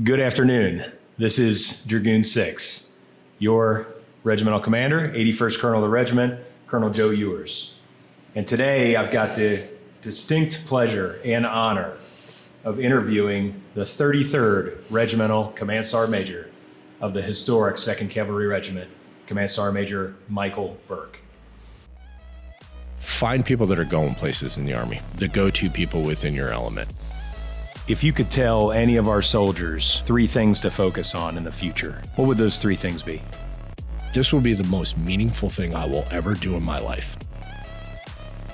Good afternoon. This is Dragoon 6, your Regimental Commander, 81st Colonel of the Regiment, Colonel Joe Ewers. And today I've got the distinct pleasure and honor of interviewing the 33rd Regimental Command Sergeant Major of the historic 2nd Cavalry Regiment, Command Sergeant Major Michael Burke. Find people that are going places in the Army, the go-to people within your element. If you could tell any of our soldiers 3 things to focus on in the future, what would those 3 things be? This will be the most meaningful thing I will ever do in my life.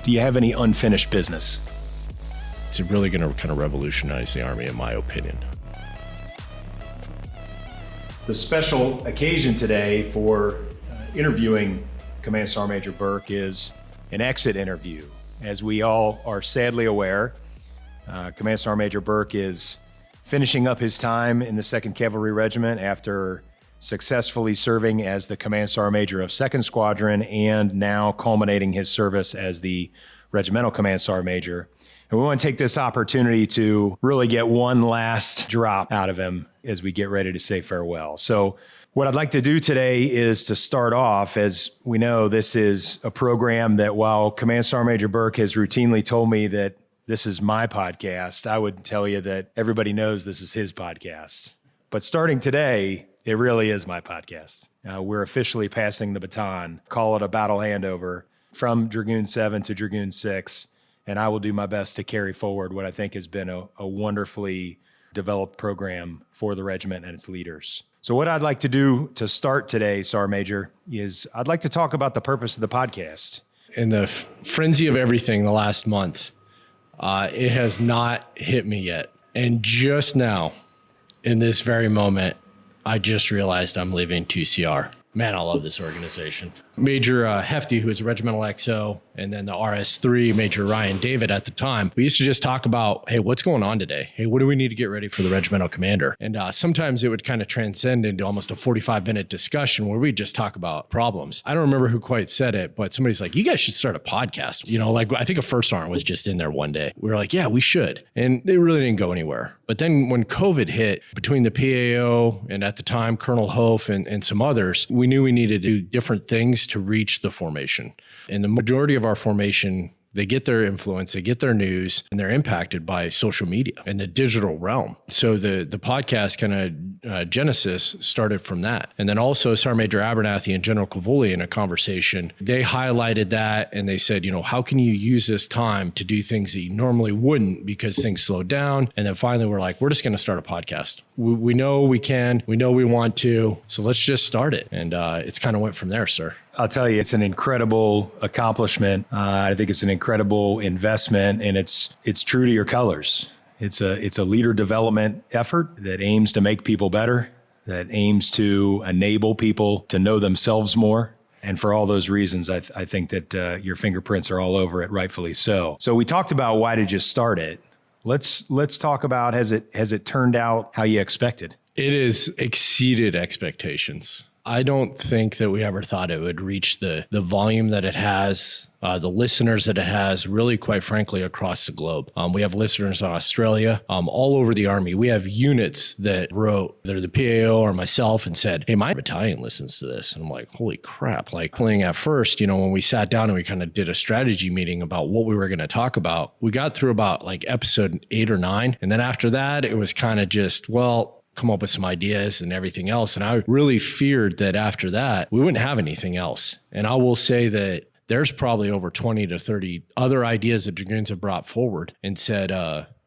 Do you have any unfinished business? It's really going to kind of revolutionize the Army, in my opinion. The special occasion today for interviewing Command Sergeant Major Burke is an exit interview. As we all are sadly aware, Command Sergeant Major Burke is finishing up his time in the 2nd Cavalry Regiment after successfully serving as the Command Sergeant Major of 2nd Squadron and now culminating his service as the Regimental Command Sergeant Major. And we want to take this opportunity to really get one last drop out of him as we get ready to say farewell. So what I'd like to do today is to start off, as we know, this is a program that while Command Sergeant Major Burke has routinely told me that this is my podcast, I would tell you that everybody knows this is his podcast. But starting today, it really is my podcast. We're officially passing the baton, call it a battle handover, from Dragoon 7 to Dragoon 6, and I will do my best to carry forward what I think has been a wonderfully developed program for the regiment and its leaders. So what I'd like to do to start today, Sergeant Major, is I'd like to talk about the purpose of the podcast. In the frenzy of everything the last month, it has not hit me yet. And just now, in this very moment, I just realized I'm leaving 2CR. Man, I love this organization. Major Hefty, who was a Regimental XO, and then the RS3, Major Ryan David at the time, we used to just talk about, hey, what's going on today? Hey, what do we need to get ready for the Regimental Commander? And sometimes it would kind of transcend into almost a 45-minute discussion where we'd just talk about problems. I don't remember who quite said it, but somebody's like, you guys should start a podcast. You know, like I think a first sergeant was just in there one day. We were like, yeah, we should. And it really didn't go anywhere. But then when COVID hit, between the PAO and at the time, Colonel Hof and some others, we knew we needed to do different things to reach the formation. And the majority of our formation, they get their influence, they get their news, and they're impacted by social media and the digital realm. So the podcast kind of genesis started from that. And then also Sergeant Major Abernathy and General Cavoli in a conversation, they highlighted that and they said, you know, how can you use this time to do things that you normally wouldn't because things slowed down? And then finally we're like, we're just going to start a podcast. We know we can, we know we want to, so let's just start it. And it's kind of went from there, sir. I'll tell you, it's an incredible accomplishment. I think it's an incredible investment, and it's true to your colors. It's a leader development effort that aims to make people better, that aims to enable people to know themselves more. And for all those reasons, I think that your fingerprints are all over it, rightfully so. So we talked about why did you start it. Let's talk about has it turned out how you expected? It has exceeded expectations. I don't think that we ever thought it would reach the volume that it has, the listeners that it has, really, quite frankly, across the globe. We have listeners in Australia, all over the Army. We have units that wrote, they're the PAO or myself, and said, hey, my battalion listens to this. And I'm like, holy crap. Like playing at first, you know, when we sat down and we kind of did a strategy meeting about what we were going to talk about, we got through about like episode 8 or 9. And then after that, it was kind of just, well, come up with some ideas and everything else. And I really feared that after that, we wouldn't have anything else. And I will say that there's probably over 20 to 30 other ideas that Dragoons have brought forward and said,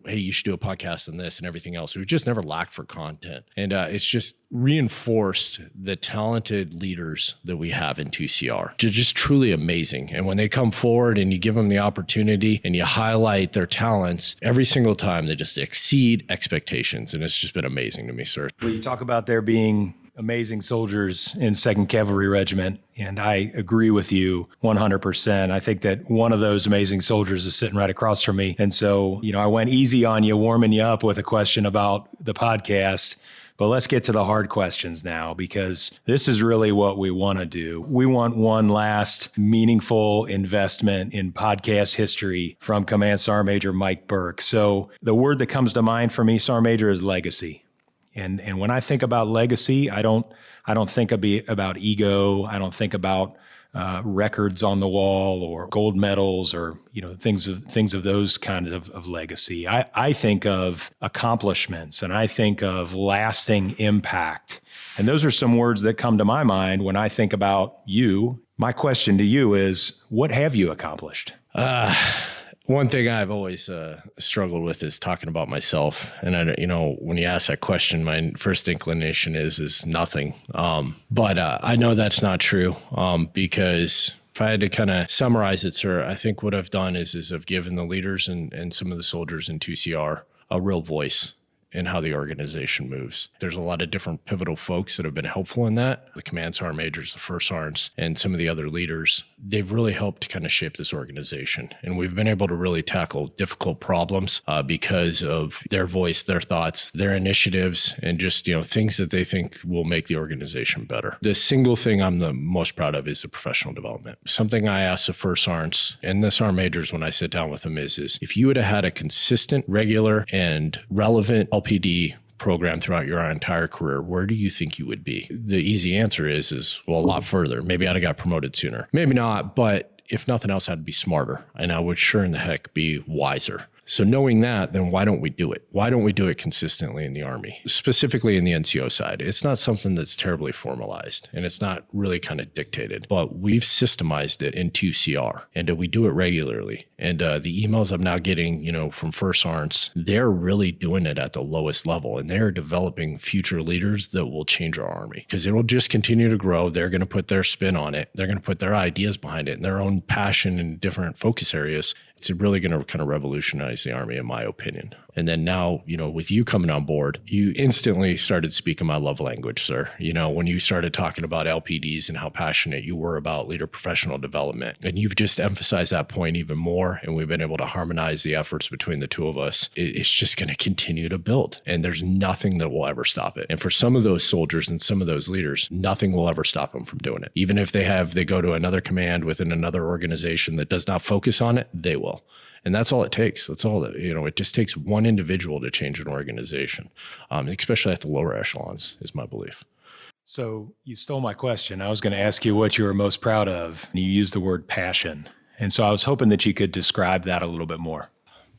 hey, you should do a podcast on this and everything else. We've just never lacked for content. And it's just reinforced the talented leaders that we have in 2CR. They're just truly amazing. And when they come forward and you give them the opportunity and you highlight their talents, every single time they just exceed expectations. And it's just been amazing to me, sir. Well, you talk about there being amazing soldiers in 2nd Cavalry Regiment, and I agree with you 100%. I think that one of those amazing soldiers is sitting right across from me. And so, you know, I went easy on you, warming you up with a question about the podcast, but let's get to the hard questions now, because this is really what we want to do. We want one last meaningful investment in podcast history from Command Sergeant Major Mike Burke. So the word that comes to mind for me, Sergeant Major, is legacy. And when I think about legacy, I don't think about ego. I don't think about records on the wall or gold medals or things of those kind of legacy. I think of accomplishments and I think of lasting impact. And those are some words that come to my mind when I think about you. My question to you is, what have you accomplished? One thing I've always struggled with is talking about myself. And when you ask that question, my first inclination is nothing. But I know that's not true because if I had to kind of summarize it, sir, I think what I've done is I've given the leaders and some of the soldiers in 2CR a real voice in how the organization moves. There's a lot of different pivotal folks that have been helpful in that. The command sergeant majors, the first sergeants, and some of the other leaders, they've really helped to kind of shape this organization. And we've been able to really tackle difficult problems because of their voice, their thoughts, their initiatives, and just, things that they think will make the organization better. The single thing I'm the most proud of is the professional development. Something I ask the first sergeants and the sergeant majors when I sit down with them is if you would have had a consistent, regular, and relevant LPD program throughout your entire career, where do you think you would be? The easy answer is a lot further. Maybe I'd have got promoted sooner. Maybe not, but if nothing else, I'd be smarter. And I would sure in the heck be wiser. So knowing that, then why don't we do it? Why don't we do it consistently in the Army, specifically in the NCO side? It's not something that's terribly formalized and it's not really kind of dictated, but we've systemized it in 2CR and we do it regularly. And the emails I'm now getting, from first sergeants, they're really doing it at the lowest level and they're developing future leaders that will change our Army because it will just continue to grow. They're going to put their spin on it. They're going to put their ideas behind it and their own passion in different focus areas. It's really going to kind of revolutionize the Army, in my opinion. And then now, with you coming on board, you instantly started speaking my love language, sir. When you started talking about LPDs and how passionate you were about leader professional development. And you've just emphasized that point even more. And we've been able to harmonize the efforts between the two of us. It's just going to continue to build. And there's nothing that will ever stop it. And for some of those soldiers and some of those leaders, nothing will ever stop them from doing it. Even if they go to another command within another organization that does not focus on it, they will. And that's all it takes. That's all that, it just takes one individual to change an organization, especially at the lower echelons, is my belief. So you stole my question. I was going to ask you what you were most proud of. You used the word passion. And so I was hoping that you could describe that a little bit more.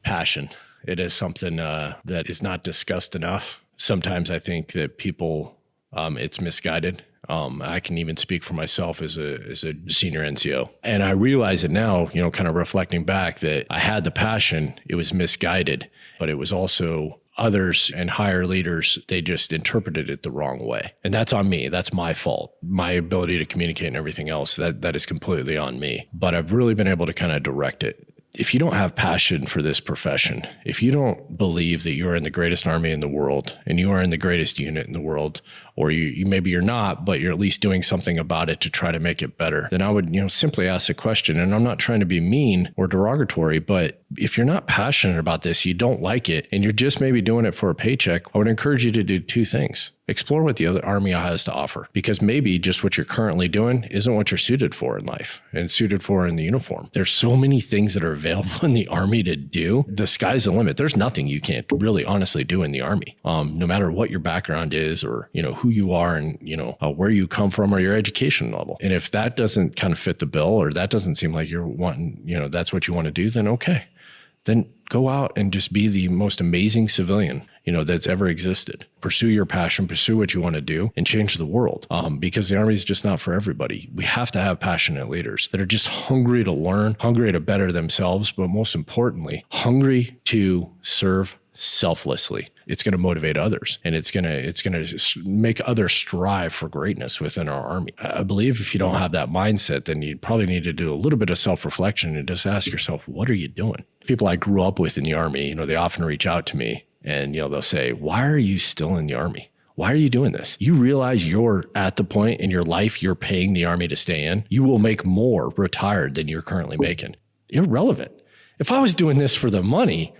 Passion. It is something that is not discussed enough. Sometimes I think that people, it's misguided. I can even speak for myself as a senior NCO. And I realize it now, kind of reflecting back that I had the passion, it was misguided, but it was also others and higher leaders, they just interpreted it the wrong way. And that's on me. That's my fault. My ability to communicate and everything else, that is completely on me. But I've really been able to kind of direct it. If you don't have passion for this profession, if you don't believe that you're in the greatest Army in the world and you are in the greatest unit in the world, or you maybe you're not, but you're at least doing something about it to try to make it better, then I would, simply ask a question. And I'm not trying to be mean or derogatory, but if you're not passionate about this, you don't like it, and you're just maybe doing it for a paycheck, I would encourage you to do two things. Explore what the other Army has to offer, because maybe just what you're currently doing isn't what you're suited for in life and suited for in the uniform. There's so many things that are available in the Army to do. The sky's the limit. There's nothing you can't really honestly do in the Army, no matter what your background is or, who you are and, where you come from or your education level. And if that doesn't kind of fit the bill or that doesn't seem like you're wanting, that's what you want to do, then okay. Then go out and just be the most amazing civilian, that's ever existed. Pursue your passion, pursue what you want to do, and change the world. Because the Army is just not for everybody. We have to have passionate leaders that are just hungry to learn, hungry to better themselves, but most importantly, hungry to serve selflessly. It's going to motivate others, and it's going to make others strive for greatness within our Army. I believe if you don't have that mindset, then you probably need to do a little bit of self-reflection and just ask yourself, what are you doing? People I grew up with in the Army, they often reach out to me and, they'll say, why are you still in the Army? Why are you doing this? You realize you're at the point in your life you're paying the Army to stay in. You will make more retired than you're currently making. Irrelevant. If I was doing this for the money,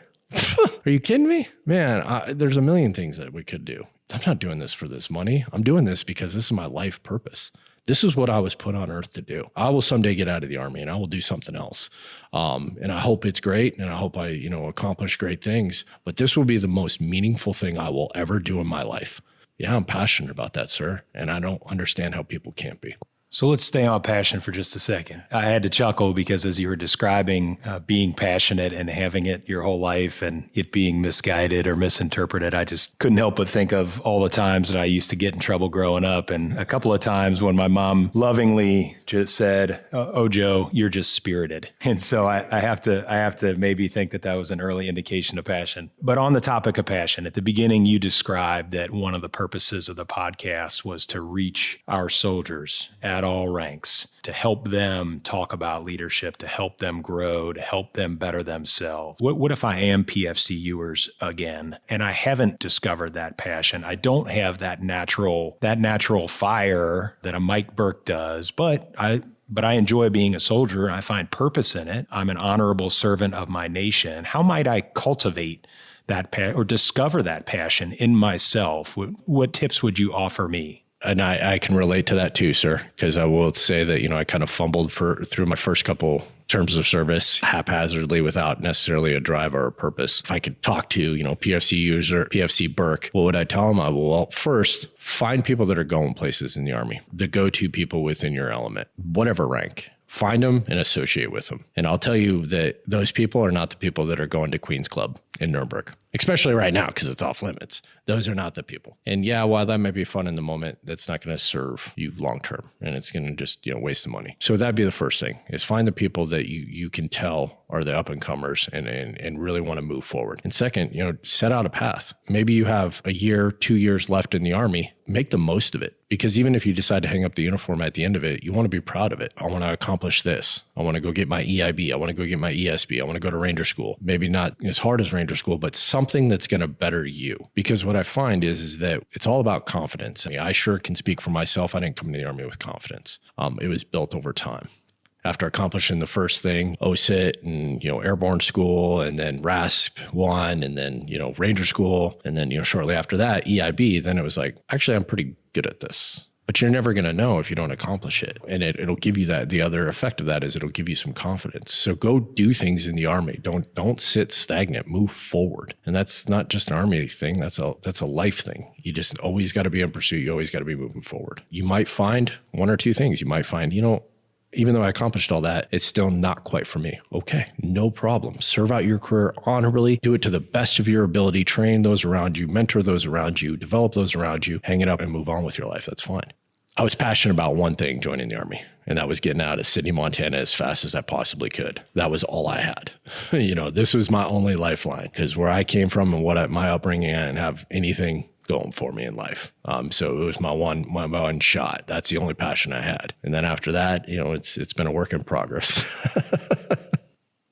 are you kidding me? Man, there's a million things that we could do. I'm not doing this for this money. I'm doing this because this is my life purpose. This is what I was put on earth to do. I will someday get out of the Army and I will do something else. And I hope it's great and I hope I, accomplish great things. But this will be the most meaningful thing I will ever do in my life. Yeah, I'm passionate about that, sir. And I don't understand how people can't be. So let's stay on passion for just a second. I had to chuckle because as you were describing being passionate and having it your whole life and it being misguided or misinterpreted, I just couldn't help but think of all the times that I used to get in trouble growing up. And a couple of times when my mom lovingly just said, "Oh, Joe, you're just spirited." And so I have to maybe think that was an early indication of passion. But on the topic of passion, at the beginning, you described that one of the purposes of the podcast was to reach our soldiers at all ranks, to help them talk about leadership, to help them grow, to help them better themselves. What if I am PFC Ewers again, and I haven't discovered that passion? I don't have that natural fire that a Mike Burke does, but I enjoy being a soldier and I find purpose in it. I'm an honorable servant of my nation. How might I cultivate that or discover that passion in myself? What tips would you offer me? And I can relate to that too, sir, because I will say that, I kind of fumbled through my first couple terms of service haphazardly without necessarily a drive or a purpose. If I could talk to, PFC user, PFC Burke, what would I tell them? Well, first, find people that are going places in the Army, the go-to people within your element, whatever rank. Find them and associate with them. And I'll tell you that those people are not the people that are going to Queen's Club in Nuremberg, especially right now because it's off limits. Those are not the people. And yeah, while that might be fun in the moment, that's not going to serve you long term. And it's going to just waste the money. So that'd be the first thing, is find the people that you can tell are the up and comers and really want to move forward. And second, set out a path. Maybe you have a year, 2 years left in the Army. Make the most of it. Because even if you decide to hang up the uniform at the end of it, you want to be proud of it. I want to accomplish this. I want to go get my EIB. I want to go get my ESB. I want to go to Ranger School. Maybe not as hard as Ranger School, but something that's going to better you. Because what I find is that it's all about confidence. I sure can speak for myself. I didn't come to the Army with confidence. It was built over time. After accomplishing the first thing, OSIT and, airborne school, and then RASP 1, and then, Ranger School, and then, shortly after that, EIB, then it was like, actually, I'm pretty good at this. But you're never going to know if you don't accomplish it. And it'll give you that. The other effect of that is it'll give you some confidence. So go do things in the Army. Don't sit stagnant. Move forward. And that's not just an Army thing. That's a life thing. You just always got to be in pursuit. You always got to be moving forward. You might find one or two things. You might find, even though I accomplished all that, it's still not quite for me. Okay, no problem. Serve out your career honorably. Do it to the best of your ability. Train those around you. Mentor those around you. Develop those around you. Hang it up and move on with your life. That's fine. I was passionate about one thing joining the Army, and that was getting out of Sydney, Montana as fast as I possibly could. That was all I had. This was my only lifeline, because where I came from and my upbringing, I didn't have anything going for me in life. So it was my one shot. That's the only passion I had. And then after that, it's been a work in progress.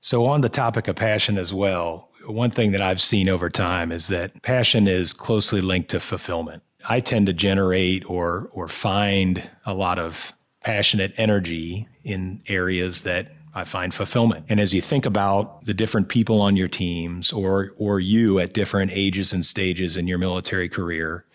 So on the topic of passion as well, one thing that I've seen over time is that passion is closely linked to fulfillment. I tend to generate or find a lot of passionate energy in areas that I find fulfillment. And as you think about the different people on your teams or you at different ages and stages in your military career,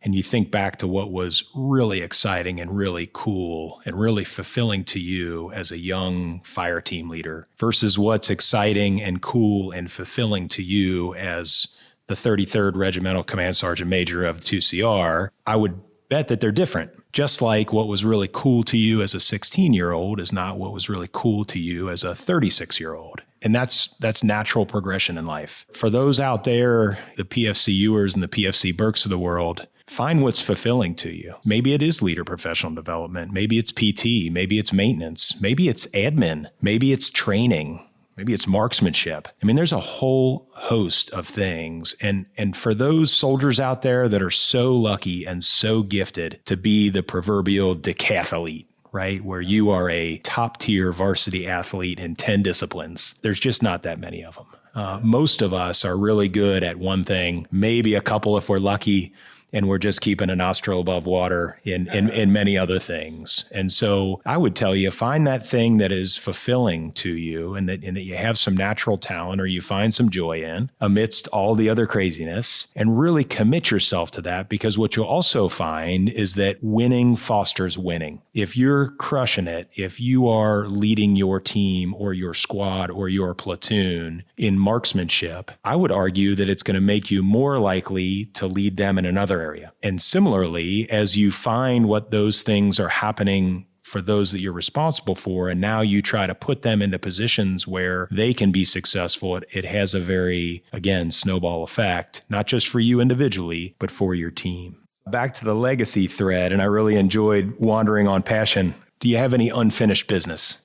and you think back to what was really exciting and really cool and really fulfilling to you as a young fire team leader versus what's exciting and cool and fulfilling to you as the 33rd Regimental Command Sergeant Major of 2CR, I would bet that they're different. Just like what was really cool to you as a 16-year-old is not what was really cool to you as a 36-year-old. And that's natural progression in life. For those out there, the PFC Ewers and the PFC Burkes of the world, find what's fulfilling to you. Maybe it is leader professional development. Maybe it's PT. Maybe it's maintenance. Maybe it's admin. Maybe it's training. Maybe it's marksmanship. I mean, there's a whole host of things. And for those soldiers out there that are so lucky and so gifted to be the proverbial decathlete, right? Where you are a top tier varsity athlete in 10 disciplines, there's just not that many of them. Most of us are really good at one thing, maybe a couple if we're lucky, and we're just keeping a nostril above water in many other things. And so I would tell you, find that thing that is fulfilling to you and that you have some natural talent or you find some joy in amidst all the other craziness, and really commit yourself to that, because what you'll also find is that winning fosters winning. If you're crushing it, if you are leading your team or your squad or your platoon in marksmanship, I would argue that it's going to make you more likely to lead them in another another area. And similarly, as you find what those things are happening for those that you're responsible for, and now you try to put them into positions where they can be successful, it has a very, again, snowball effect, not just for you individually, but for your team. Back to the legacy thread, and I really enjoyed wandering on passion. Do you have any unfinished business?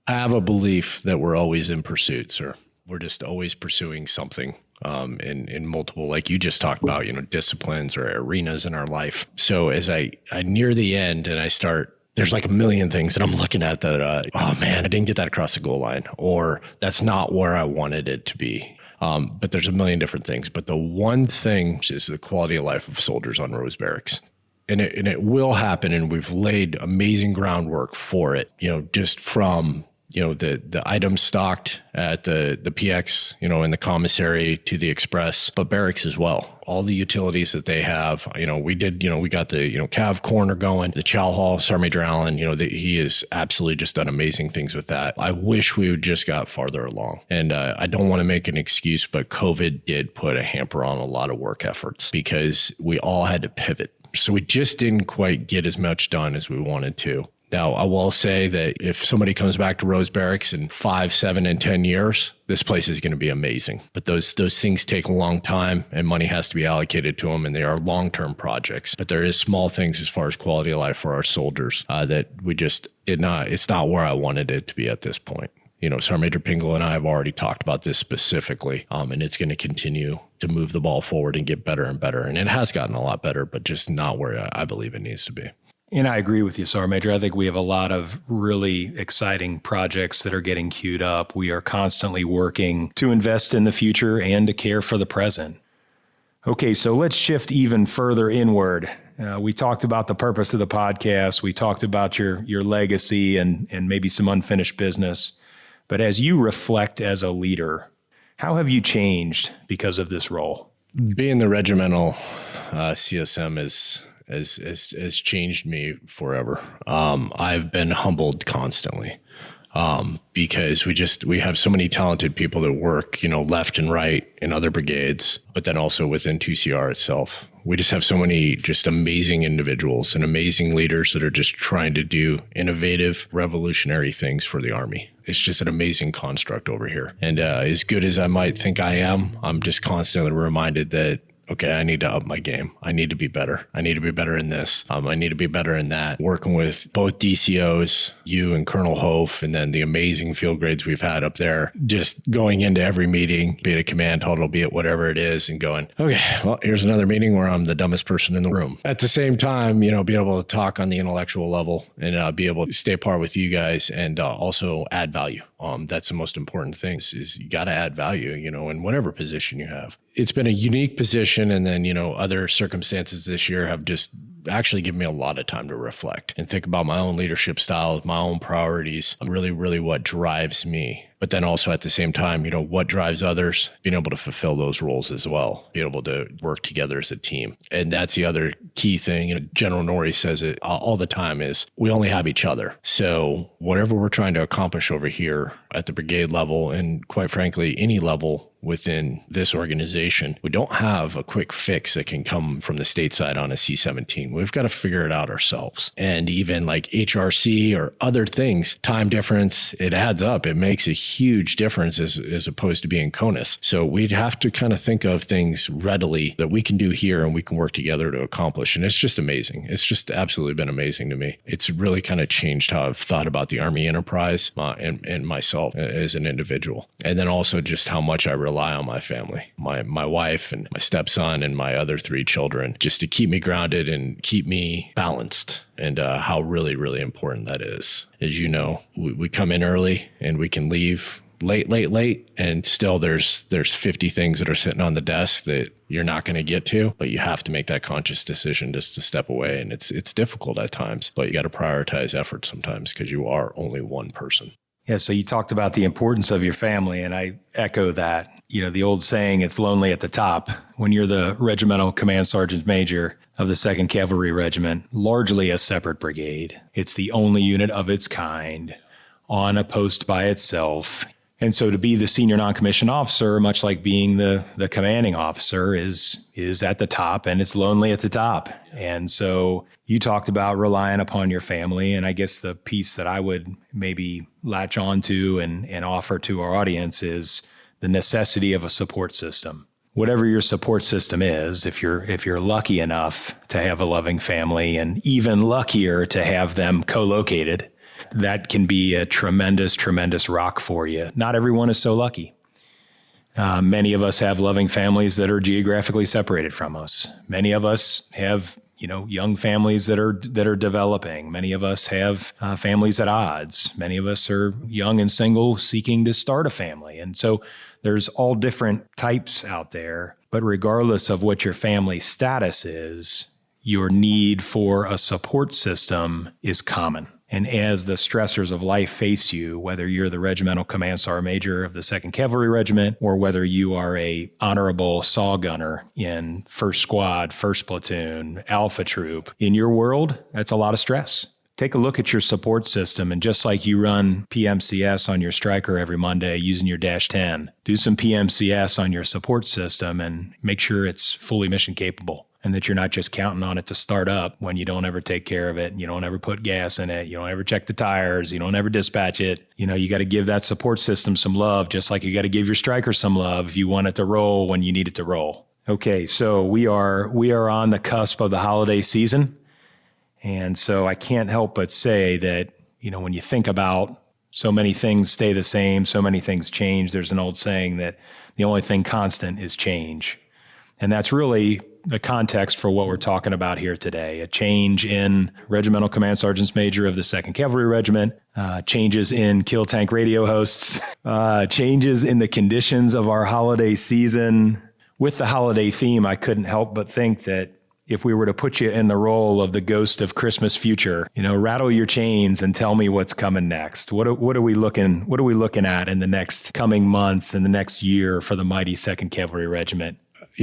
I have a belief that we're always in pursuit, sir. We're just always pursuing something in multiple, like you just talked about, disciplines or arenas in our life. So as I near the end and I start, there's like a million things that I'm looking at that, oh man, I didn't get that across the goal line, or that's not where I wanted it to be. But there's a million different things. But the one thing is the quality of life of soldiers on Rose Barracks. And it will happen. And we've laid amazing groundwork for it, just from the items stocked at the PX, in the commissary to the express, but barracks as well. All the utilities that they have, we got the, Cav corner going, the chow hall, Sergeant Major Allen, he has absolutely just done amazing things with that. I wish we would just got farther along. And I don't want to make an excuse, but COVID did put a hamper on a lot of work efforts because we all had to pivot. So we just didn't quite get as much done as we wanted to. Now, I will say that if somebody comes back to Rose Barracks in 5, 7, and 10 years, this place is going to be amazing. But those things take a long time and money has to be allocated to them, and they are long-term projects. But there is small things as far as quality of life for our soldiers that we just did not, it's not where I wanted it to be at this point. Sergeant Major Pingle and I have already talked about this specifically, and it's going to continue to move the ball forward and get better and better. And it has gotten a lot better, but just not where I believe it needs to be. And I agree with you, Sergeant Major. I think we have a lot of really exciting projects that are getting queued up. We are constantly working to invest in the future and to care for the present. Okay, so let's shift even further inward. We talked about the purpose of the podcast. We talked about your legacy and maybe some unfinished business. But as you reflect as a leader, how have you changed because of this role? Being the regimental CSM has changed me forever. I've been humbled constantly because we have so many talented people that work, left and right in other brigades, but then also within 2CR itself. We just have so many just amazing individuals and amazing leaders that are just trying to do innovative, revolutionary things for the Army. It's just an amazing construct over here. And as good as I might think I am, I'm just constantly reminded that, okay, I need to up my game. I need to be better. I need to be better in this. I need to be better in that. Working with both DCOs, you and Colonel Hof, and then the amazing field grades we've had up there, just going into every meeting, be it a command huddle, be it whatever it is, and going, okay, well, here's another meeting where I'm the dumbest person in the room. At the same time, be able to talk on the intellectual level and be able to stay apart with you guys and also add value. That's the most important thing is you got to add value, in whatever position you have. It's been a unique position. And then, other circumstances this year have just actually given me a lot of time to reflect and think about my own leadership style, my own priorities, really, really what drives me. But then also at the same time, what drives others, being able to fulfill those roles as well, being able to work together as a team. And that's the other key thing. General Norrie says it all the time is we only have each other. So whatever we're trying to accomplish over here at the brigade level, and quite frankly, any level within this organization, we don't have a quick fix that can come from the stateside on a C-17. We've got to figure it out ourselves. And even like HRC or other things, time difference, it adds up. It makes a huge difference as opposed to being CONUS. So we'd have to kind of think of things readily that we can do here and we can work together to accomplish. And it's just amazing. It's just absolutely been amazing to me. It's really kind of changed how I've thought about the Army enterprise and myself as an individual. And then also just how much I rely on my family, my wife and my stepson and my other 3 children, just to keep me grounded and keep me balanced. And how really, really important that is. As you know, we come in early and we can leave late, and still there's 50 things that are sitting on the desk that you're not going to get to, but you have to make that conscious decision just to step away. And it's difficult at times, but you got to prioritize effort sometimes because you are only one person. Yeah, so you talked about the importance of your family, and I echo that. The old saying, it's lonely at the top. When you're the Regimental Command Sergeant Major of the 2nd Cavalry Regiment, largely a separate brigade. It's the only unit of its kind on a post by itself. And so to be the senior non-commissioned officer, much like being the commanding officer, is at the top, and it's lonely at the top. And so you talked about relying upon your family. And I guess the piece that I would maybe latch onto and offer to our audience is the necessity of a support system. Whatever your support system is, if you're lucky enough to have a loving family, and even luckier to have them co-located, that can be a tremendous, tremendous rock for you. Not everyone is so lucky. Many of us have loving families that are geographically separated from us. Many of us have, young families that are developing. Many of us have families at odds. Many of us are young and single seeking to start a family. And so there's all different types out there. But regardless of what your family status is, your need for a support system is common. And as the stressors of life face you, whether you're the Regimental Command Sergeant Major of the 2nd Cavalry Regiment, or whether you are a honorable saw gunner in 1st Squad, 1st Platoon, Alpha Troop, in your world, that's a lot of stress. Take a look at your support system, and just like you run PMCS on your Striker every Monday using your -10, do some PMCS on your support system and make sure it's fully mission capable, and that you're not just counting on it to start up when you don't ever take care of it, and you don't ever put gas in it, you don't ever check the tires, you don't ever dispatch it. You got to give that support system some love, just like you got to give your Striker some love if you want it to roll when you need it to roll. Okay, so we are on the cusp of the holiday season. And so I can't help but say that, when you think about so many things stay the same, so many things change, there's an old saying that the only thing constant is change. And that's really the context for what we're talking about here today. A change in Regimental Command Sergeants Major of the 2nd Cavalry Regiment, changes in kill tank radio hosts, changes in the conditions of our holiday season. With the holiday theme, I couldn't help but think that if we were to put you in the role of the ghost of Christmas future, rattle your chains and tell me what's coming next. What are we looking at in the next coming months and the next year for the mighty 2nd Cavalry Regiment?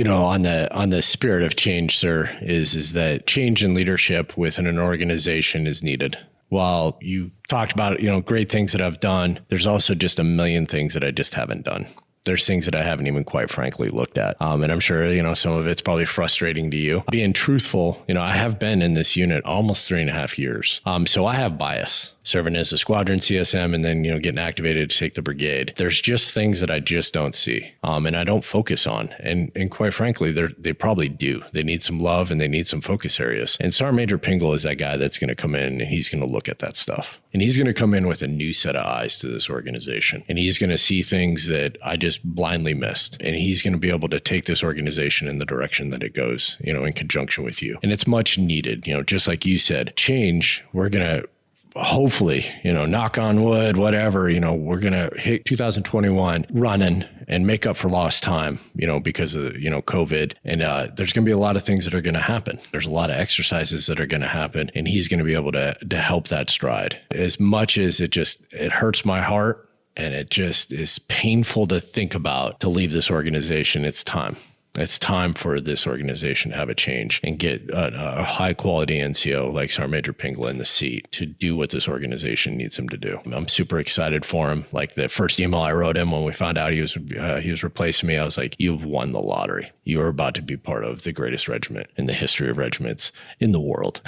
On the spirit of change, sir, is that change in leadership within an organization is needed. While you talked about, great things that I've done, there's also just a million things that I just haven't done. There's things that I haven't even quite frankly looked at. And I'm sure, some of it's probably frustrating to you. Being truthful, I have been in this unit almost 3.5 years. So I have bias. Serving as a squadron CSM and then, getting activated to take the brigade. There's just things that I just don't see and I don't focus on. And quite frankly, they probably do. They need some love and they need some focus areas. And Sergeant Major Pingle is that guy that's going to come in and he's going to look at that stuff. And he's going to come in with a new set of eyes to this organization. And he's going to see things that I just blindly missed. And he's going to be able to take this organization in the direction that it goes, in conjunction with you. And it's much needed, just like you said, change, we're going to hopefully, knock on wood, whatever, we're going to hit 2021 running and make up for lost time, because of, COVID. And there's going to be a lot of things that are going to happen. There's a lot of exercises that are going to happen. And he's going to be able to help that stride. As much as it hurts my heart and it just is painful to think about to leave this organization, it's time. It's time for this organization to have a change and get a high quality NCO like Sergeant Major Pingle in the seat to do what this organization needs him to do. I'm super excited for him. Like the first email I wrote him when we found out he was replacing me, I was like, "You've won the lottery. You are about to be part of the greatest regiment in the history of regiments in the world."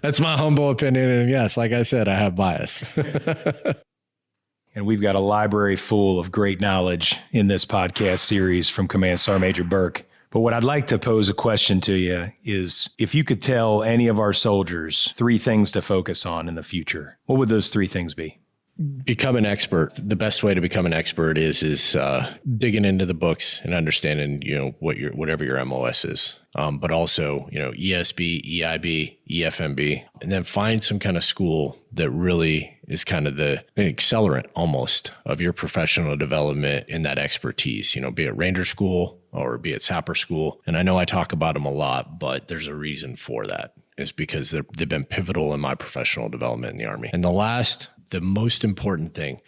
That's my humble opinion. And yes, like I said, I have bias. And we've got a library full of great knowledge in this podcast series from Command Sergeant Major Burke. But what I'd like to pose a question to you is, if you could tell any of our soldiers 3 things to focus on in the future, what would those 3 things be? Become an expert. The best way to become an expert is digging into the books and understanding, whatever your MOS is. But also, ESB, EIB, EFMB, and then find some kind of school that really is kind of an accelerant almost of your professional development in that expertise, be it Ranger School or be it Sapper School. And I know I talk about them a lot, but there's a reason for that. It's because they've been pivotal in my professional development in the Army. And the most important thing,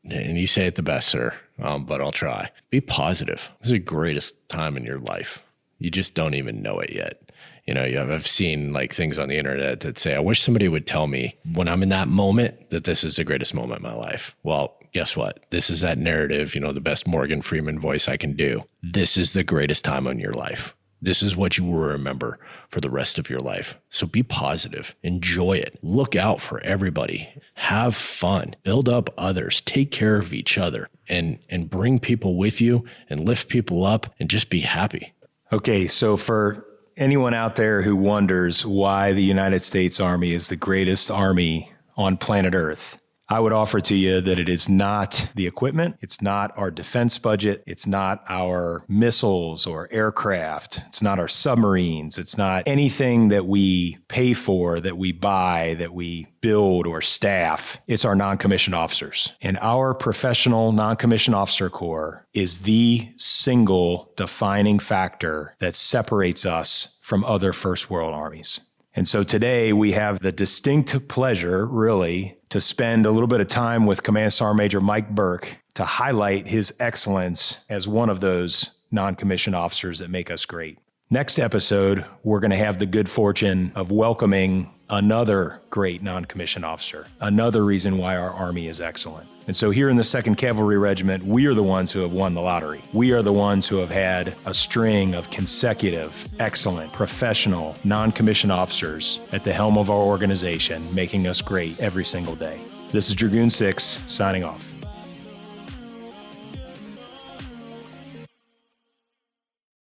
and you say it the best, sir, but I'll try. Be positive. This is the greatest time in your life. You just don't even know it yet. You know, I've seen like things on the internet that say, I wish somebody would tell me when I'm in that moment that this is the greatest moment in my life. Well, guess what? This is that narrative, you know, the best Morgan Freeman voice I can do. This is the greatest time in your life. This is what you will remember for the rest of your life. So be positive, enjoy it, look out for everybody, have fun, build up others, take care of each other, and bring people with you and lift people up and just be happy. Okay, so for anyone out there who wonders why the United States Army is the greatest army on planet Earth, I would offer to you that it is not the equipment, it's not our defense budget, it's not our missiles or aircraft, it's not our submarines, it's not anything that we pay for, that we buy, that we build or staff. It's our non-commissioned officers. And our professional non-commissioned officer corps is the single defining factor that separates us from other first world armies. And so today we have the distinct pleasure, really, to spend a little bit of time with Command Sergeant Major Mike Burke to highlight his excellence as one of those non-commissioned officers that make us great. Next episode, we're going to have the good fortune of welcoming another great non-commissioned officer, another reason why our Army is excellent. And so here in the 2nd Cavalry Regiment, we are the ones who have won the lottery. We are the ones who have had a string of consecutive, excellent, professional, non-commissioned officers at the helm of our organization, making us great every single day. This is Dragoon 6, signing off.